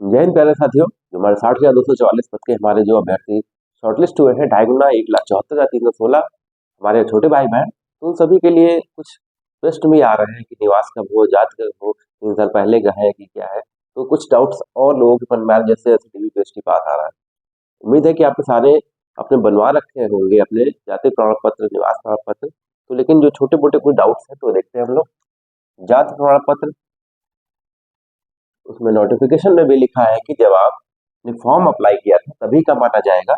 जय हिंद प्यारे साथियों। जो हमारे 60,244 पद के हमारे जो अभ्यर्थी शॉर्टलिस्ट हुए हैं 2.5 गुना 1,74,316 हमारे छोटे भाई बहन, तो उन सभी के लिए कुछ प्रश्न भी आ रहे हैं कि निवास कब हो, जात कब हो, 3 साल पहले का है कि क्या है। तो कुछ डाउट्स और लोगों के मन में आ रहे हैं, जैसे टीवी पीएचडी पास आ रहा है। उम्मीद है कि आपके सारे अपने बनवा रखे होंगे अपने जाति प्रमाण पत्र, निवास प्रमाण पत्र। तो लेकिन जो छोटे मोटे कुछ डाउट्स हैं तो देखते हैं हम लोग। जाति प्रमाण पत्र, उसमें नोटिफिकेशन में भी लिखा है कि जब आपने फॉर्म अप्लाई किया था तभी का माना जाएगा।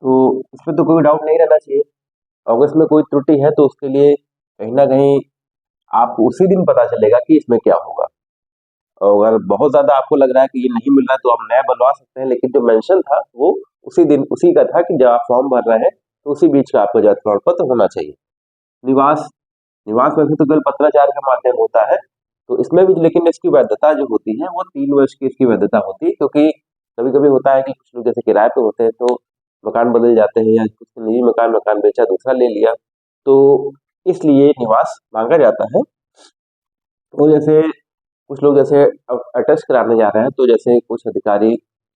तो इसमें तो कोई डाउट नहीं रहना चाहिए। अगर इसमें कोई त्रुटि है तो उसके लिए कहीं ना कहीं आपको उसी दिन पता चलेगा कि इसमें क्या होगा। और अगर बहुत ज्यादा आपको लग रहा है कि ये नहीं मिल रहा है तो आप नया बनवा सकते हैं, लेकिन जो मेंशन था वो उसी दिन उसी का था कि जब आप फॉर्म भर रहे हैं तो उसी बीच का आपका जाति प्रमाण पत्र होना चाहिए। निवास, निवास वैसे तो केवल पत्राचार का माध्यम होता है, तो इसमें भी लेकिन इसकी वैधता जो होती है वो 3 वर्ष की इसकी वैधता होती है, क्योंकि कभी कभी होता है कि कुछ लोग जैसे किराए पे होते हैं तो मकान बदल जाते हैं, या कुछ निजी मकान बेचा दूसरा ले लिया, तो इसलिए निवास मांगा जाता है। तो जैसे कुछ लोग जैसे अटेस्ट कराने जा रहे हैं, तो जैसे कुछ अधिकारी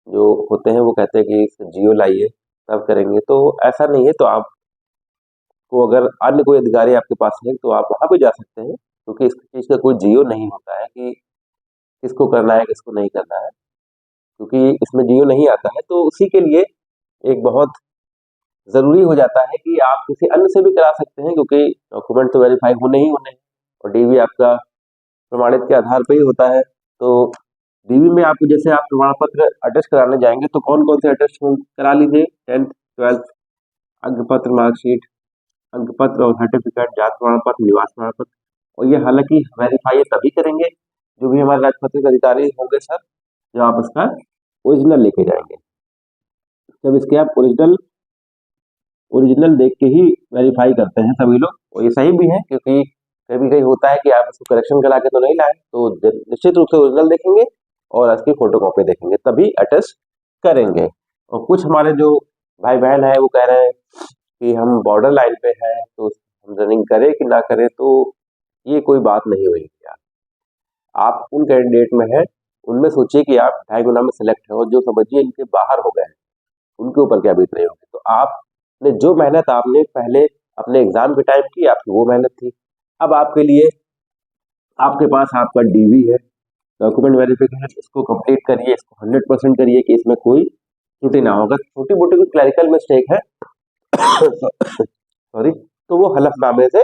जो होते हैं वो कहते हैं कि जियो लाइए तब करेंगे, तो ऐसा नहीं है। तो आप को अगर अन्य कोई अधिकारी आपके पास है तो आप वहां पे जा सकते हैं, क्योंकि इस चीज का कोई जियो नहीं होता है कि किसको करना है किसको नहीं करना है, क्योंकि इसमें जियो नहीं आता है। तो उसी के लिए एक बहुत जरूरी हो जाता है कि आप किसी अन्य से भी करा सकते हैं, क्योंकि डॉक्यूमेंट तो वेरीफाई होने ही होने हैं, और डीवी आपका प्रमाणित के आधार पर ही होता है। तो डीवी में आप जैसे आप प्रमाण पत्र अटेस्ट कराने जाएंगे तो कौन कौन से अटेस्ट करा लीजिए, 10th 12th, अंक पत्र, मार्कशीट, अंक पत्र और सर्टिफिकेट, जात प्रमाण पत्र, निवास प्रमाण पत्र। और ये हालांकि वेरीफाई तभी करेंगे जो भी हमारे राजपत्रित अधिकारी होंगे सर, जो आप इसका ओरिजिनल लेके जाएंगे। जब इसके आप ओरिजिनल ओरिजिनल देख के ही वेरीफाई करते हैं सभी लोग, और ये सही भी है, क्योंकि कभी कहीं होता है कि आप इसको करेक्शन करा के तो नहीं लाए, तो निश्चित रूप से ओरिजिनल देखेंगे और इसकी फोटो कॉपी देखेंगे तभी अटेस्ट करेंगे। और कुछ हमारे जो भाई बहन है वो कह रहे हैं कि हम बॉर्डर लाइन पे हैं तो हम रनिंग करें कि ना करें, तो ये कोई बात नहीं हुई क्या। आप उन कैंडिडेट में हैं, उनमें सोचिए कि आप 2.5 गुना में सिलेक्ट हो, जो समझिए इनके बाहर हो गए हैं, उनके ऊपर क्या बीत रही होगी। तो आपने जो मेहनत आपने पहले अपने एग्जाम के टाइम की, आपकी वो मेहनत थी। अब आपके लिए आपके पास आपका डीवी है, डॉक्यूमेंट वेरिफिकेशन, इसको कंप्लीट करिए, इसको 100% करिए कि इसमें कोई त्रुटि ना होगा। छोटी मोटी कोई क्लैरिकल मिस्टेक है सॉरी, तो वो हलफनामे से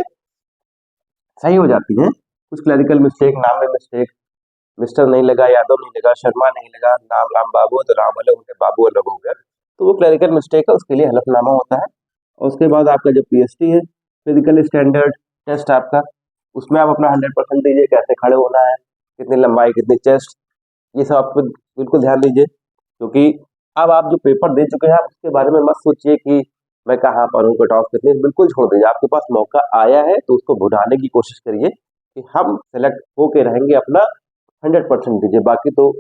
सही हो जाती है। कुछ क्लैरिकल मिस्टेक, नाम में मिस्टेक, मिस्टर नहीं लगा, यादव नहीं लगा, शर्मा नहीं लगा, नाम राम बाबू तो राम अलग हो गया, बाबू अलग हो गया, तो वो क्लैरिकल मिस्टेक है, उसके लिए हलफनामा होता है। और उसके बाद आपका जो पीएसटी है, फिजिकल स्टैंडर्ड टेस्ट आपका, उसमें आप अपना 100% दीजिए, कैसे खड़े होना है, कितनी लंबाई, कितनी चेस्ट, ये सब आप बिल्कुल ध्यान दीजिए। क्योंकि अब आप जो पेपर दे चुके हैं आप उसके बारे में मत सोचिए कि मैं कहाँ पर हूँ, कट ऑफ कितने, बिल्कुल छोड़ दीजिए। आपके पास मौका आया है तो उसको भुनाने की कोशिश करिए कि हम सेलेक्ट होके रहेंगे, अपना 100% दीजिए। बाकी तो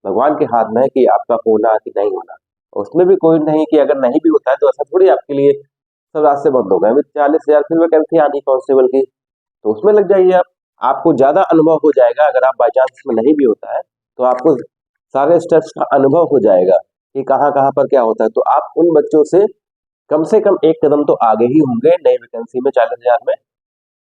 भगवान के हाथ में है कि आपका होना कि नहीं होना। और उसमें भी कोई नहीं कि अगर नहीं भी होता है तो ऐसा थोड़ी आपके लिए सब रास्ते बंद हो गए। अभी 40,000 फिर वैकेंसी आनी कांस्टेबल की, तो उसमें लग जाइए आप। आपको ज्यादा अनुभव हो जाएगा, अगर आप बाई चांस इसमें नहीं भी होता है तो आपको सारे स्टेप्स का अनुभव हो जाएगा कि कहाँ कहाँ पर क्या होता है। तो आप उन बच्चों से कम एक कदम तो आगे ही होंगे नई वैकेंसी में 40,000 में,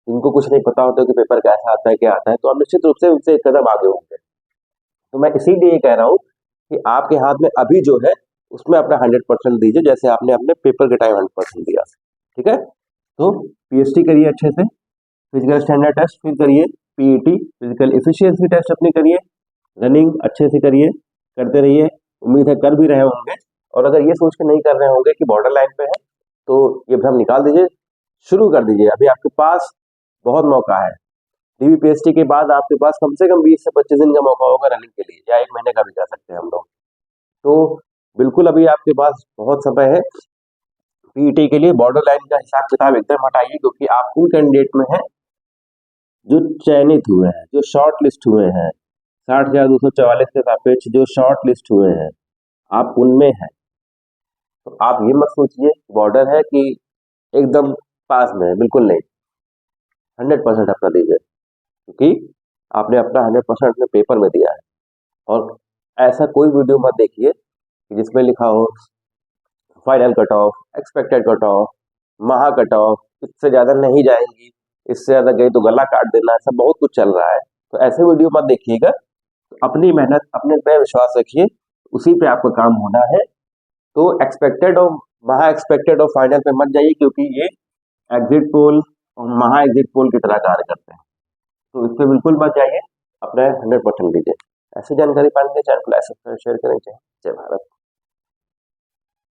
जिनको कुछ नहीं पता होता कि पेपर कैसा आता है क्या आता है, तो आप निश्चित रूप से उनसे एक कदम आगे होंगे। तो मैं इसीलिए कह रहा हूँ कि आपके हाथ में अभी जो है उसमें अपना 100% दीजिए, जैसे आपने अपने पेपर के टाइम 100% दिया। ठीक है, तो पीएचडी करिए अच्छे से, फिजिकल स्टैंडर्ड टेस्ट फिर करिए, पीईटी फिजिकल एफिशिएंसी टेस्ट अपनी करिए, रनिंग अच्छे से करिए, करते रहिए। उम्मीद है कर भी रहे होंगे। और अगर ये सोच के नहीं कर रहे होंगे कि बॉर्डर लाइन पे है, तो ये भ्रम निकाल दीजिए, शुरू कर दीजिए। अभी आपके पास बहुत मौका है। डीवीपीएसटी के बाद आपके पास कम से कम 20 से 25 दिन का मौका होगा रनिंग के लिए, या 1 महीने का भी कर सकते हैं हम लोग। तो बिल्कुल अभी आपके पास बहुत समय है। पीईटी के लिए बॉर्डर लाइन का हिसाब किताब एकदम हटाइए, क्योंकि आप उन कैंडिडेट में हैं जो चयनित हुए हैं, जो शॉर्ट लिस्ट हुए हैं। 60,244 के सापेक्ष जो शॉर्ट लिस्ट हुए हैं, आप उनमें हैं। तो आप ये मत सोचिए बॉर्डर है कि एकदम पास में है, बिल्कुल नहीं। 100% अपना दीजिए, क्योंकि आपने अपना 100% अपने पेपर में दिया है। और ऐसा कोई वीडियो मत देखिए कि जिसमें लिखा हो final cut off, expected cut off, महा कट ऑफ, इससे ज़्यादा नहीं जाएँगी, इससे ज़्यादा गई तो गला काट देना, ऐसा बहुत कुछ चल रहा है। तो ऐसे वीडियो मत देखिएगा, अपनी मेहनत, अपने पे विश्वास रखिए, उसी पे आपका काम होना है। तो एक्सपेक्टेड और महा एक्सपेक्टेड और फाइनल पे मत जाइए, क्योंकि ये एग्जिट पोल और महा एग्जिट पोल की तरह कार्य करते हैं। तो इस पे बिल्कुल मत जाइए, अपना 100% दीजिए। ऐसी जानकारी पाने के लिए चैनल को लाइक, सब्सक्राइब, शेयर करें। जय भारत।